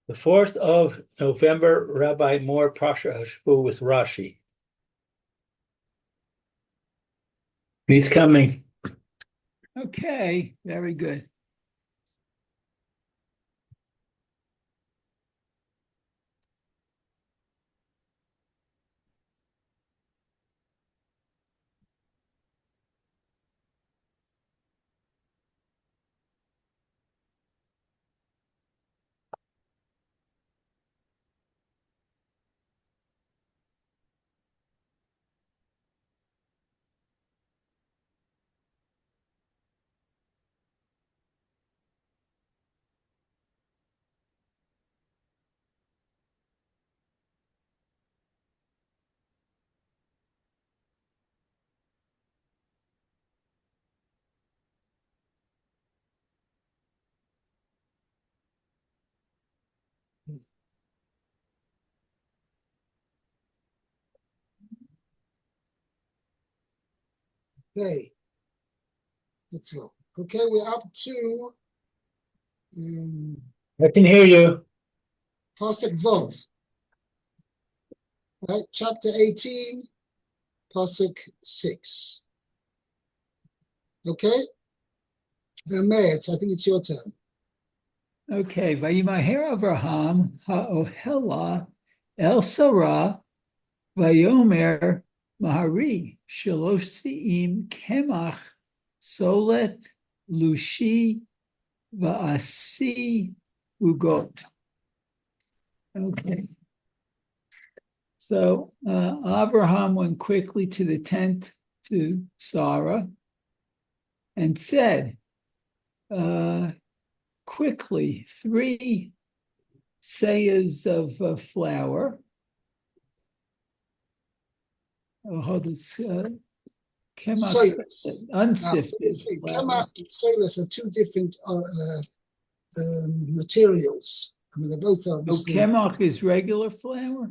The 4th of November, Rabbi Moore, Parsha Hashavua with Rashi. He's coming. Okay, very good. Okay, let's go. Okay, we're up to I can hear you. Pasuk Vov, right? Chapter 18, Pasuk 6. Okay, Meretz, I think it's your turn. Okay, Vayimaher Avraham ha'ohela el Sarah vayomer mahari shalosh si'im kemach solet lushi va'asi ugot. Okay. So Abraham went quickly to the tent to Sarah and said, quickly, 3 sayers of flour. Unsifted. Kemach and solas are two different materials. I mean, they're both obviously. Kemach is regular flour?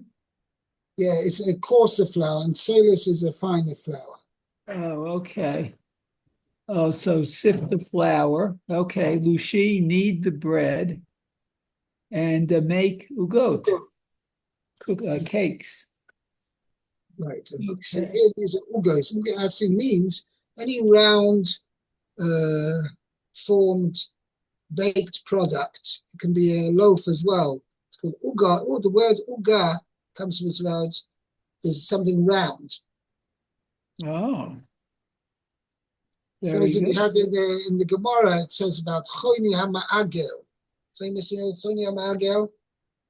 Yeah, it's a coarser flour, and solas is a finer flour. Oh, okay. Oh, so sift the flour. Okay, Lushi, knead the bread, and make ugot, cook cakes. Right. Okay. So here these are ugos. Uga actually means any round, formed, baked product. It can be a loaf as well. It's called uga. Oh, the word uga comes from this word, is something round. Oh. So as we had in the Gemara, it says about Choni HaMa'agel. Famous, Choni HaMa'agel.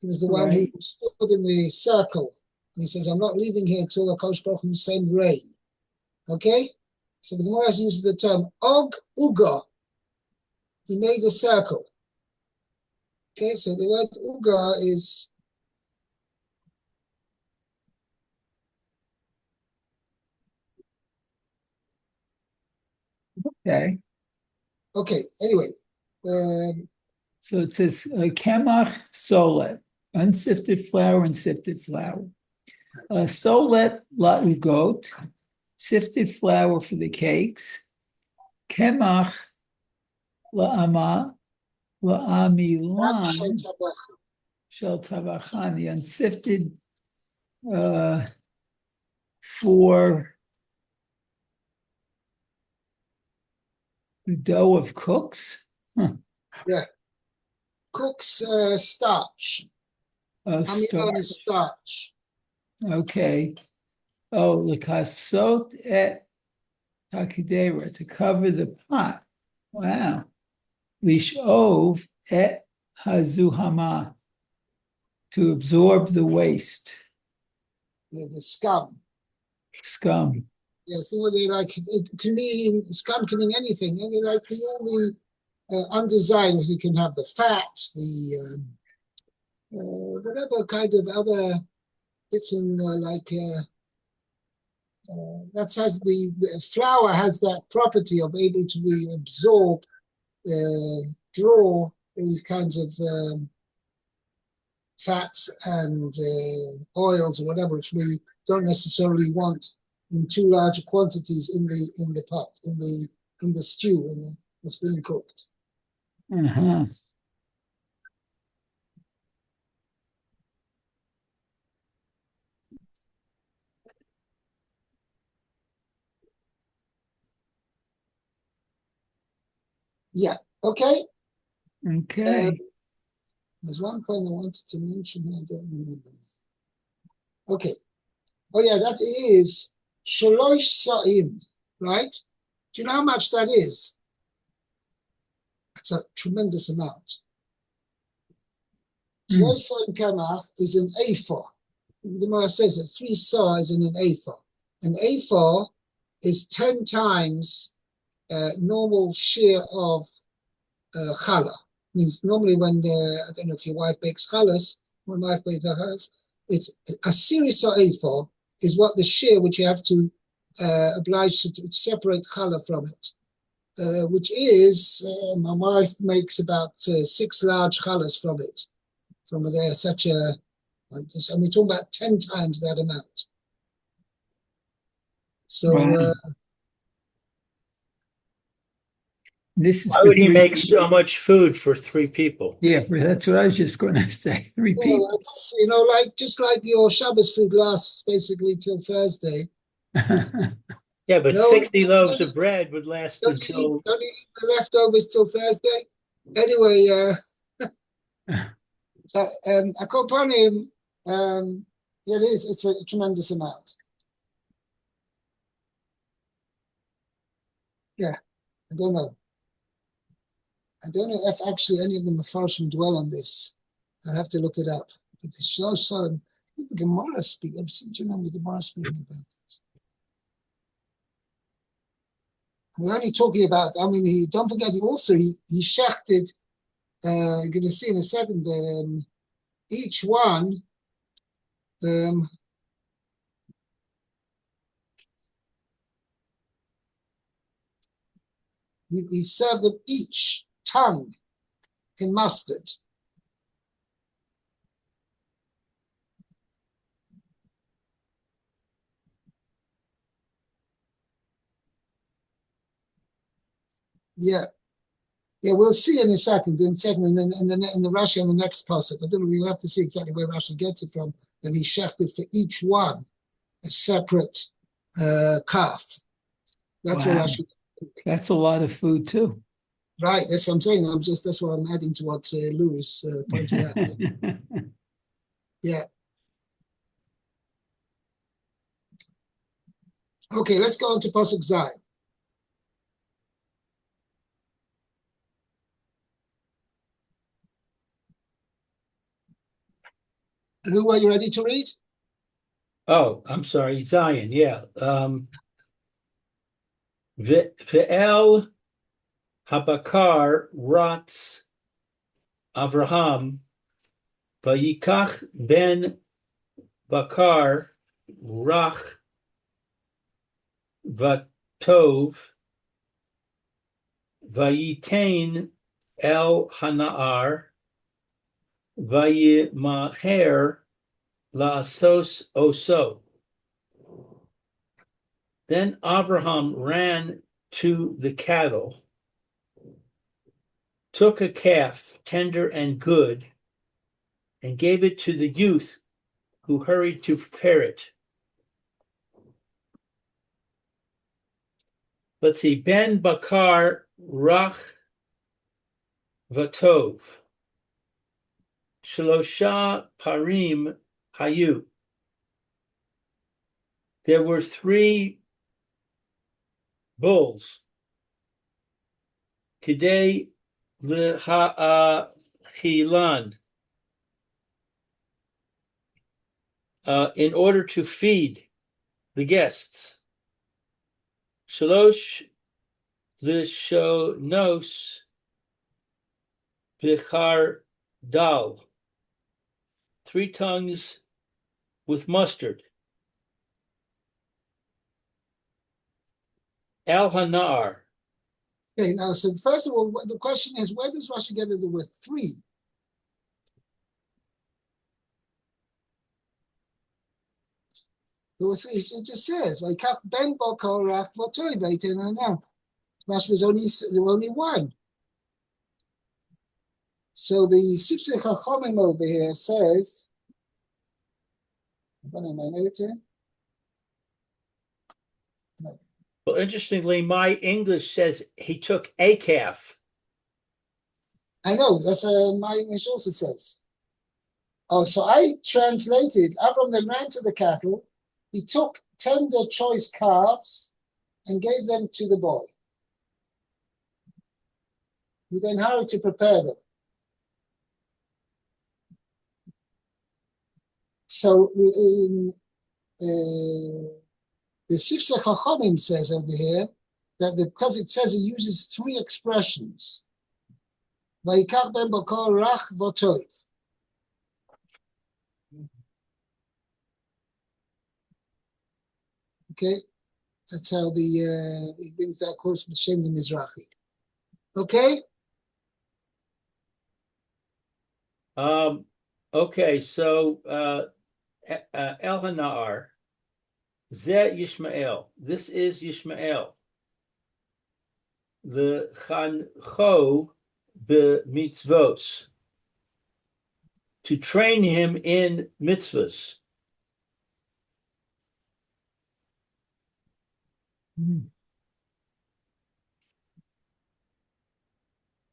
He was the one who stood in the circle. And he says, I'm not leaving here until the Kosh Baruch Hu send rain. Okay? So the Gemara uses the term Og Uga. He made a circle. Okay, so the word Uga is okay. Okay, anyway. So it says kemach solet, unsifted flour and sifted flour. Solet la ugot, sifted flour for the cakes. Kemach la amilan shel tabachan, the unsifted for the dough of cooks. Huh. Yeah. Cook's starch. Amilan is starch. Okay. Oh, l'kasot et hakidera, to cover the pot. Wow. Lishov et hazuhama, to absorb the waste. Yeah, the scum. Scum. Yeah, so they like, it can mean, scum can mean anything. And they like all the undesired, you can have the fats, the whatever kind of other bits in that has the flour has that property of able to be absorb, draw all these kinds of fats and oils or whatever, which we don't necessarily want in too large quantities in the pot, in the stew, that's being cooked. Uh-huh. Yeah. Okay. Okay. There's one point I wanted to mention. I don't remember. Okay. Oh yeah, that is shalosh sa'im, right? Do you know how much that is? It's a tremendous amount. Mm. Shalosh sa'im kamach is an ephah. The Gemara says that 3 saw is in an ephah. An ephah is 10 times normal share of challah. Means normally when I don't know if your wife bakes challahs, my wife bakes challahs, it's a series of ephah is what the share which you have to oblige to separate challah from it, which is my wife makes about 6 large challahs from it. From there, such a like this, and we're talking about 10 times that amount. So Wow. This is Why for would he 3 make people. so much food for 3 people? Yeah, that's what I was just going to say. 3 yeah, people. I guess, like just like your Shabbos food lasts basically till Thursday. Yeah, but No, 60 loaves of bread would last don't you eat, until. don't you eat the leftovers till Thursday? Anyway, a kopanim, it's a tremendous amount. Yeah, I don't know. I don't know if actually any of the Mefarshim dwell on this. I have to look it up. But the Shlosh, the Gemara speak. I seem to remember the Gemara speaking about it. We're only talking about. I mean, don't forget. He shechted. You're going to see in a second. Each one. He served them each tongue in mustard. Yeah. Yeah, we'll see in a second. And then in the Rashi and the next passage, but then we'll have to see exactly where Rashi gets it from. That he shechted for each one a separate calf. That's what Wow. Rashi. That's a lot of food too. Right. That's what I'm saying. That's what I'm adding to what Louis pointed out. Yeah. Okay, let's go on to Pasuk Zai. Lou, are you ready to read? Oh, I'm sorry, Zion. Yeah. Ve'el Habakar Ratz Avraham Vayikach ben Bakar Rach Vatov Vayitain El Hanaar Vayimaher La'asos Oso. Then Abraham ran to the cattle, took a calf, tender and good, and gave it to the youth who hurried to prepare it. Let's see, Ben Bakar Rach Vatov. Shalosha Parim Hayu. There were 3 bulls. Kidei L'Ha'achilan. In order to feed the guests. Shalosh Lishonos Bichar Dal. 3 tongues with mustard. Al Hanar. Okay, now, so first of all, the question is, where does Rashi get it with 3? It just says, like, Ben Bokorach Votoi Beitin, I know. Rashi was only 1. So the Sifsei Chachomim over here says, what am I noting? Well, interestingly, my English says he took a calf. I know, that's my English also says. Oh, so I translated, Avram then ran to the cattle, he took tender choice calves and gave them to the boy. He then hurried to prepare them. So the Sifsei Chachamim says over here that because it says he uses three expressions. Vayikach ben bakar rach v'toiv. Okay, that's how he brings that quote from Shem the Mizrahi. Okay. Okay, so Elhanar, Zeh Yishmael. This is Yishmael. The Chancho b'mitzvos, to train him in mitzvahs.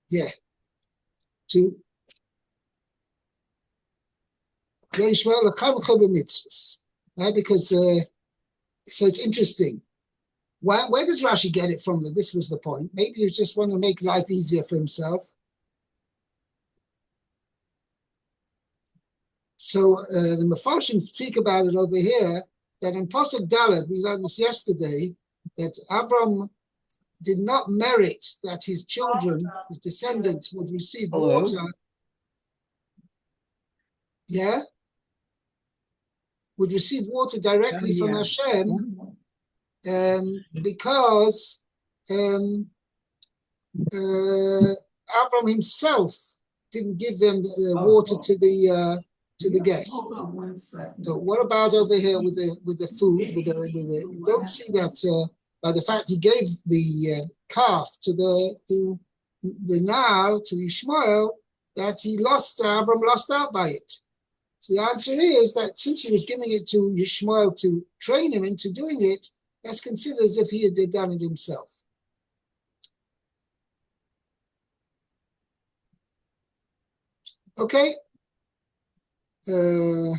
Yeah. To Yishmael Chancho b'mitzvos. Right? Because so it's interesting. Where does Rashi get it from? That this was the point. Maybe he just wanted to make life easier for himself. So the Mefarshim speak about it over here, that in Pasuk Dalet, we learned this yesterday, that Avram did not merit that his children, his descendants, would receive water. Yeah? Would receive water directly from Hashem, because Avram himself didn't give them water to the guests. But what about over here with the food? You don't see that by the fact he gave the calf to the Ishmael, that Avram lost out by it. So the answer is that since he was giving it to Ishmael to train him into doing it, that's considered as if he had done it himself. Okay. Yeah.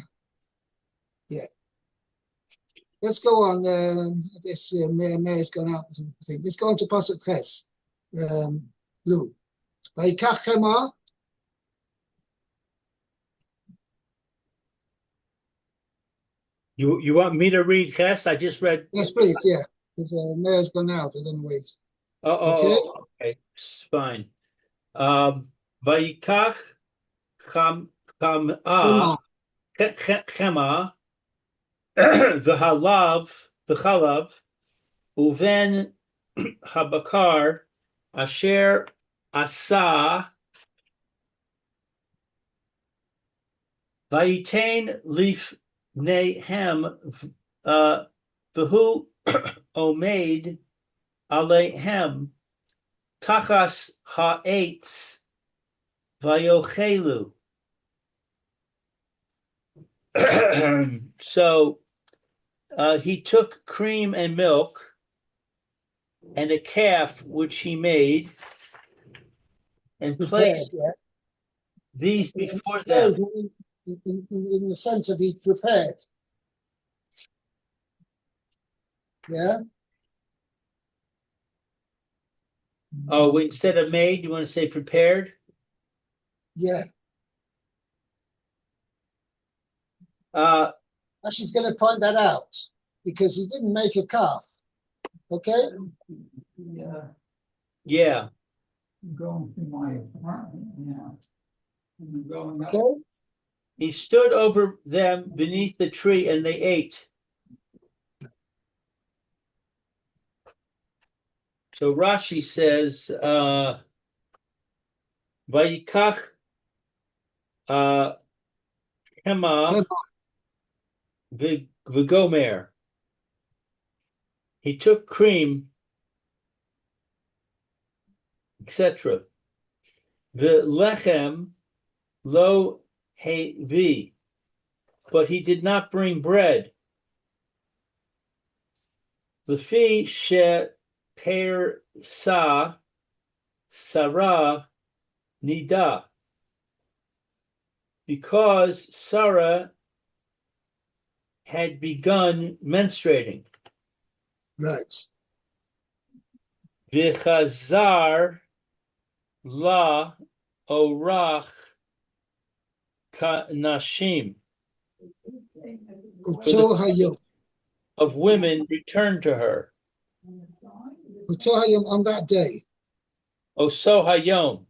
Let's go on. I guess Mayor's gone out. Let's go on to Pasuk Ches. Lou. Vayikach Chema. You want me to read Ches? I just read. Yes, please. Yeah. Because Mayor's gone out. I don't know where he's. Okay. It's fine. Vayikach Chema v'halav uven habakar asher asa vayitain lifneihem v'hu omeid aleihem tachas ha'etz vayochelu. So he took cream and milk and a calf which he made and placed these before them. In the sense of he's prepared. Yeah. Oh, instead of made, you want to say prepared? Yeah. She's going to point that out because he didn't make a calf. Okay? Yeah. I'm going through my apartment now. I'm going up. Okay. He stood over them beneath the tree and they ate. So Rashi says, Vayikach Hema v'gomer. He took cream, etc. V'lechem lo hevi, but he did not bring bread. L'fi she per sa Sarah nida, because Sarah had begun menstruating. Right. V'chazar la orach ka nashim. Uto hayom. Of women returned to her. Uto hayom on that day. Oso hayom.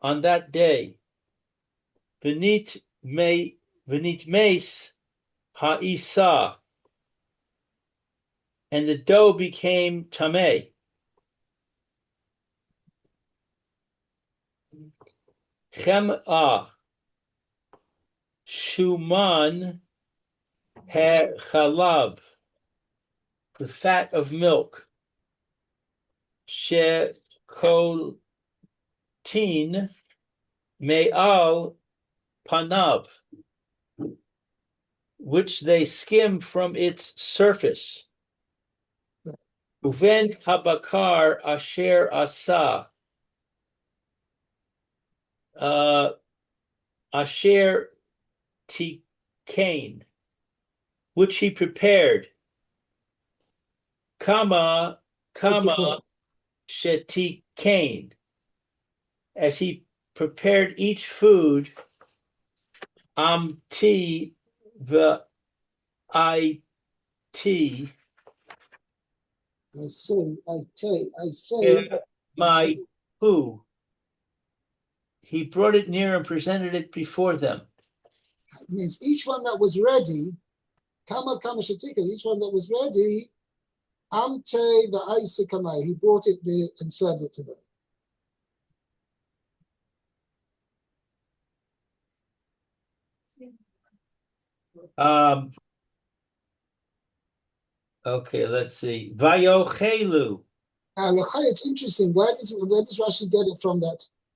On that day. V'nit meis ha'isa. And the dough became tameh. Chem'ah. Shuman ha'chalav. The fat of milk. Shekotin me'al panav. Which they skim from its surface. Uven habakar asher asa. Asher tikain. Which he prepared. Kama shetikain. As he prepared each food. Amti the it. I say. My who. He brought it near and presented it before them. It means each one that was ready, kama shatika, each one that was ready, amte v'aisa kamai, he brought it there and served it to them. Okay, let's see. Vayochelu. Now, it's interesting. Where does Rashi get it from?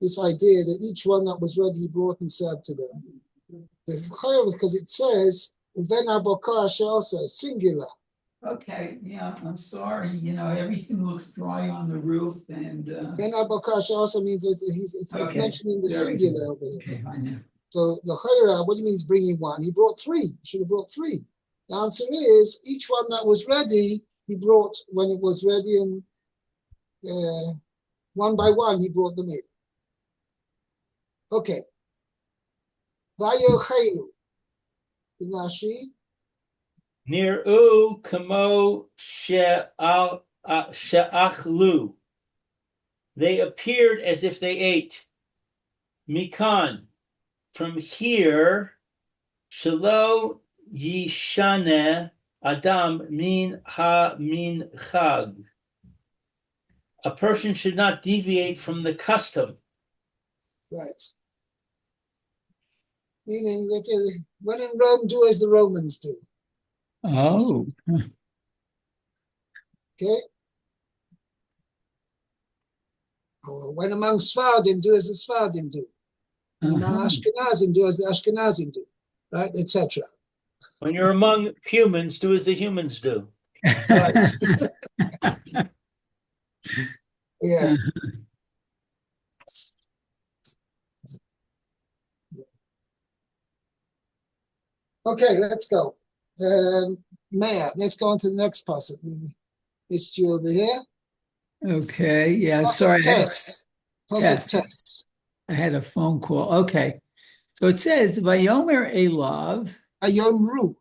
This idea that each one that was ready, he brought and served to them. Because it says "Uven abokar also singular." Okay, yeah, I'm sorry. Everything looks dry on the roof, and Uven abokar also means that it's okay, mentioning the singular over here. Okay, I know. So l'chayra, what do you mean he's bringing one? He brought three. He should have brought three. The answer is each one that was ready, he brought when it was ready, and one by one he brought them in. Okay. Vayochelu. Rashi. Nir'u kamo she'achlu. They appeared as if they ate. Mikan. From here, shelo yishane adam min ha min chag. A person should not deviate from the custom. Right. Meaning that when in Rome, do as the Romans do. Oh. Okay? Or when among Sfardim, do as the Sfardim do. When among Ashkenazim, do as the Ashkenazim do. Right? Etc. When you're among humans, do as the humans do. Right. Yeah. Okay, let's go. Maya, let's go on to the next passage. Missed you over here. Okay, yeah, I'm sorry. Tess. I had a phone call. Okay. So it says, Vayomer Elav. Vayomru.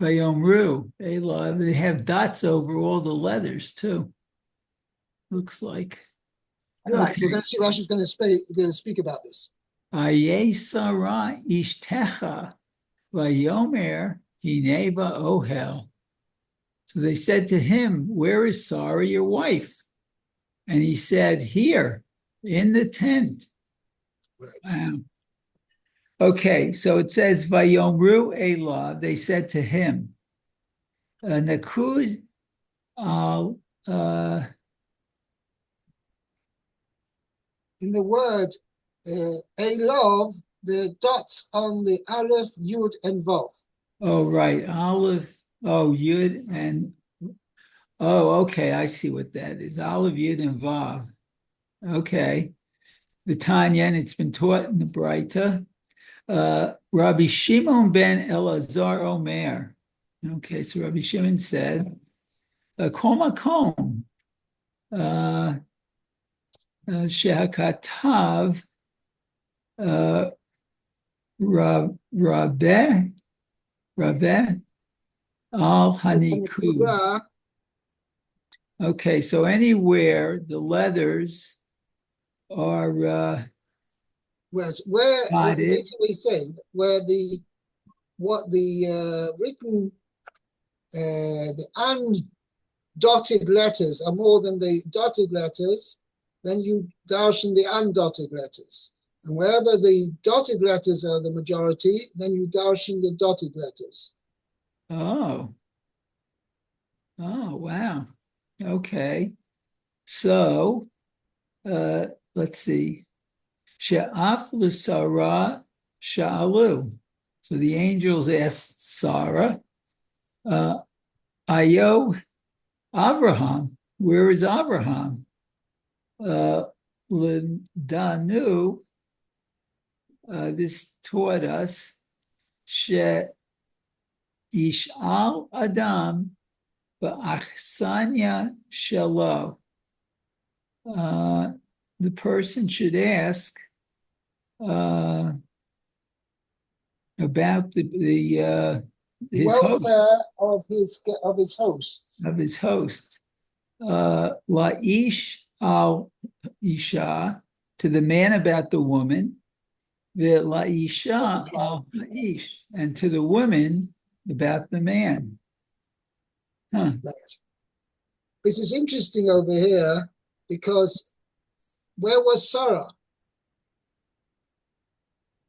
Vayomru. Elav. They have dots over all the letters too. Looks like. Right. Okay. We're going to see Rashi's going to speak about this. Aye Sarah Ishtecha Vayomer Hineva Ohel. So they said to him, where is Sarah, your wife? And he said, here, in the tent. Right. Okay, so it says, Vayomru Elah, they said to him, Nakud al in the word Elov, the dots on the Aleph, Yud, and Vav. Oh, right. Aleph, Yud, and okay, I see what that is. Aleph, Yud, and Vav. Okay. the Tanya, and it's been taught in the Breita. Rabbi Shimon ben Elazar Omer. Okay, so Rabbi Shimon said, Kol makom shehakatav rabeh al hanikud. Okay, so anywhere the leathers are where dotted. basically saying where the written the undotted letters are more than the dotted letters, then you darshan the undotted letters. And wherever the dotted letters are the majority, then you darshan the dotted letters. Oh, wow. Okay. So let's see. She'af l'Sarah sha'alu. So the angels asked Sarah, Ayo Abraham, where is Abraham? L'danu, this taught us, She'ish'al Adam ba'achsanya shelo. The person should ask about the his welfare host, of his hosts. of his host. La'ish al isha, to the man about the woman, the la'isha al la'ish, and to the woman about the man. Huh. Right. This is interesting over here because where was Sarah?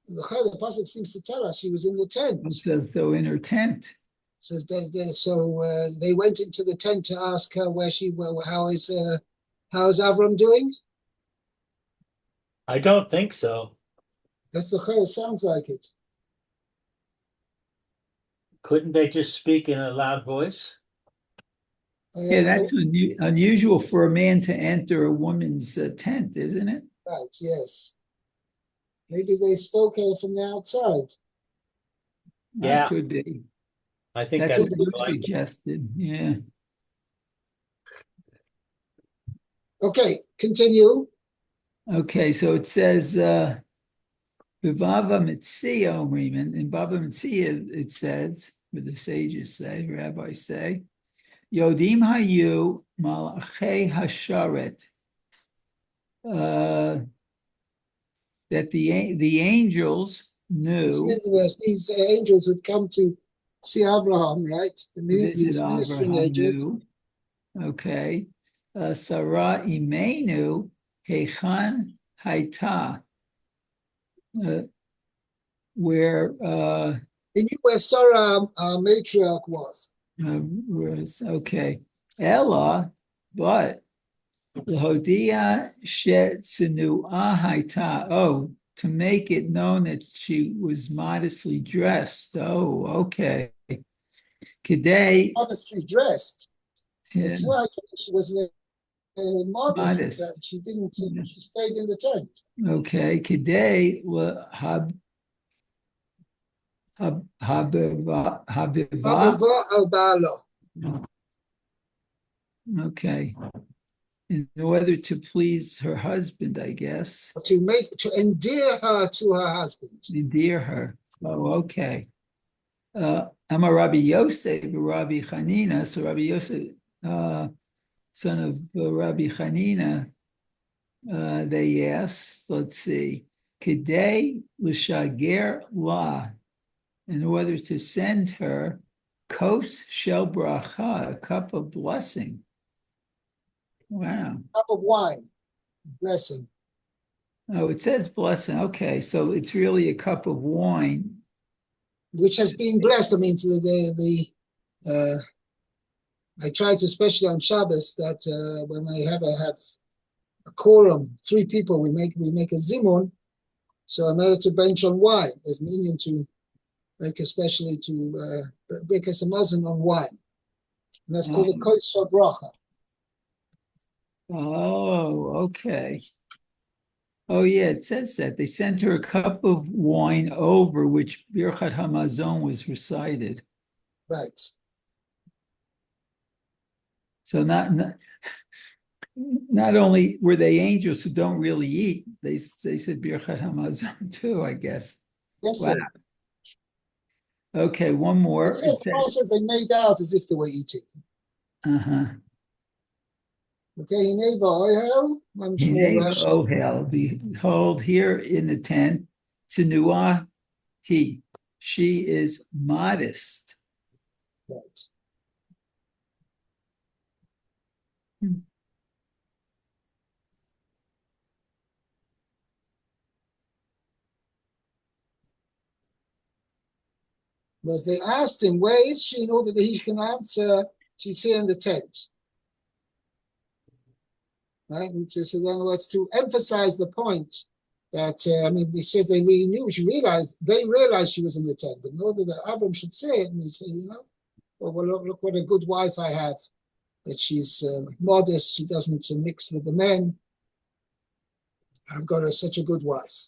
The pasuk seems to tell us she was in the tent. So in her tent. So they went into the tent to ask her how is Avram doing? I don't think so. That's the chayil. Sounds like it. Couldn't they just speak in a loud voice? Yeah, that's unusual for a man to enter a woman's tent, isn't it? Right, yes. Maybe they spoke from the outside. That could be. I think that's what you like suggested. Yeah. Okay, continue. Okay, so it says, Bava Mitzia Omrim, in Bava Mitzia it says, what the sages say, rabbis say, Yodim Hayu Malachei Hasharet, that the angels knew. These angels would come to see Abraham, right? These ministering angels. Knew. Okay. Sarah Imenu Hechan Haita. Where he knew where Sarah, our matriarch, was. Okay. Ella, but Lahodia Shetzinu Ahaita. Oh, to make it known that she was modestly dressed. Oh, okay. Today, modestly dressed. Yeah. It's why she was very modest. That she didn't. Yeah. She stayed in the tent. Okay. Today, Okay. In order to please her husband, I guess. To endear her to her husband. Endear her. Oh, okay. I'm a Rabbi Yosef, Rabbi Chanina. So Rabbi Yosef, son of Rabbi Chanina, they asked, let's see, Kedei l'shager la, in order to send her kos shel bracha, a cup of blessing. Wow. Cup of wine, blessing. Oh, it says blessing. Okay, so it's really a cup of wine, which has been blessed. I mean, I try to, especially on Shabbos, that when I have a quorum, 3 people, we make a zimun. So I made it to bench on wine. There's an Indian to make, especially to make us a muzzin on wine. And that's called a kos bracha. Oh, okay. Oh, yeah, it says that. They sent her a cup of wine over which Birchat Hamazon was recited. Right. So not only were they angels who don't really eat, they said Birchat Hamazon too, I guess. Yes, Wow. sir. Okay, one more. It says, the Torah says they made out as if they were eating. Uh-huh. Okay, Hineva Ohel, one small Hineva Rashi. Ohel, behold, here in the tent, Tsinua, she is modest. Right. As they asked him, where is she, in order that he can answer, she's here in the tent. Right? And so then was to emphasize the point that, he says they really knew, they realized she was in the tent, but in order that Avram should say it, and he said, well, look what a good wife I have, that she's modest, she doesn't mix with the men. I've got such a good wife.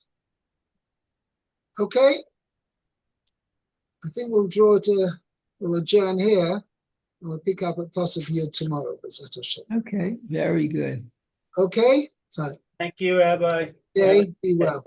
Okay, I think we'll adjourn here, and we'll pick up at possibly tomorrow. Okay, very good. Okay, fine. Thank you, Rabbi. Okay, be well.